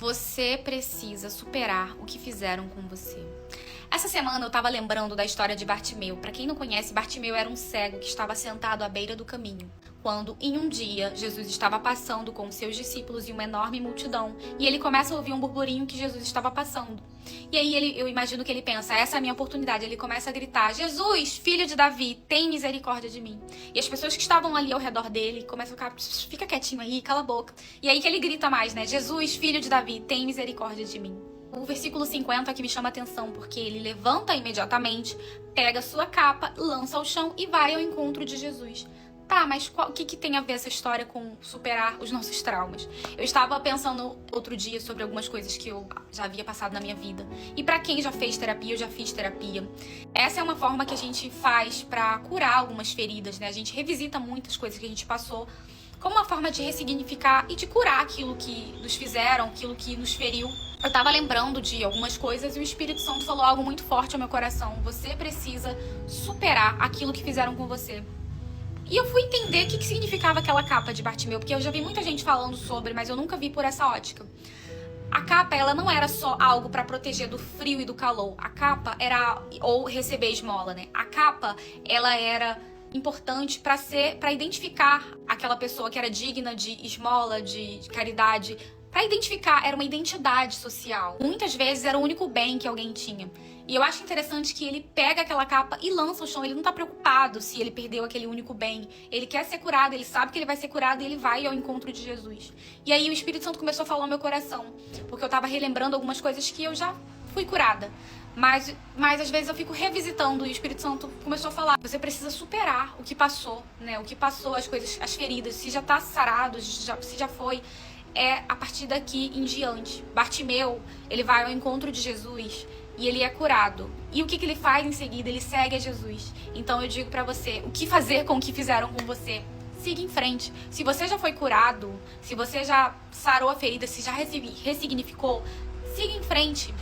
Você precisa superar o que fizeram com você. Essa semana eu tava lembrando da história de Bartimeu. Pra quem não conhece, Bartimeu era um cego que estava sentado à beira do caminho, quando em um dia Jesus estava passando com seus discípulos e uma enorme multidão, e ele começa a ouvir um burburinho que Jesus estava passando. E aí eu imagino que ele pensa, essa é a minha oportunidade. Ele começa a gritar, Jesus, filho de Davi, tem misericórdia de mim. E as pessoas que estavam ali ao redor dele começam a ficar, fica quietinho aí, cala a boca. E aí que ele grita mais, né? Jesus, filho de Davi, tem misericórdia de mim. O versículo 50 aqui me chama a atenção, porque ele levanta imediatamente, pega a sua capa, lança ao chão e vai ao encontro de Jesus. Tá, mas o que tem a ver essa história com superar os nossos traumas? Eu estava pensando outro dia sobre algumas coisas que eu já havia passado na minha vida. E pra quem já fez terapia, eu já fiz terapia. Essa é uma forma que a gente faz pra curar algumas feridas, né? A gente revisita muitas coisas que a gente passou como uma forma de ressignificar e de curar aquilo que nos fizeram, aquilo que nos feriu. Eu tava lembrando de algumas coisas e o Espírito Santo falou algo muito forte ao meu coração. Você precisa superar aquilo que fizeram com você. E eu fui entender o que significava aquela capa de Bartimeu, porque eu já vi muita gente falando sobre, mas eu nunca vi por essa ótica. A capa, ela não era só algo para proteger do frio e do calor. A capa era, ou receber esmola, né? A capa, ela era importante para identificar aquela pessoa que era digna de esmola, de caridade. Para identificar, era uma identidade social. Muitas vezes era o único bem que alguém tinha. E eu acho interessante que ele pega aquela capa e lança ao chão. Ele não tá preocupado se ele perdeu aquele único bem. Ele quer ser curado, ele sabe que ele vai ser curado e ele vai ao encontro de Jesus. E aí o Espírito Santo começou a falar ao meu coração, porque eu tava relembrando algumas coisas que eu já fui curada. Mas às vezes eu fico revisitando e o Espírito Santo começou a falar. Você precisa superar o que passou, né? O que passou, as coisas, as feridas. Se já tá sarado, se já foi, é a partir daqui em diante. Bartimeu, ele vai ao encontro de Jesus e ele é curado. E o que ele faz em seguida? Ele segue a Jesus. Então eu digo pra você, o que fazer com o que fizeram com você? Siga em frente. Se você já foi curado, se você já sarou a ferida, se já ressignificou, siga em frente.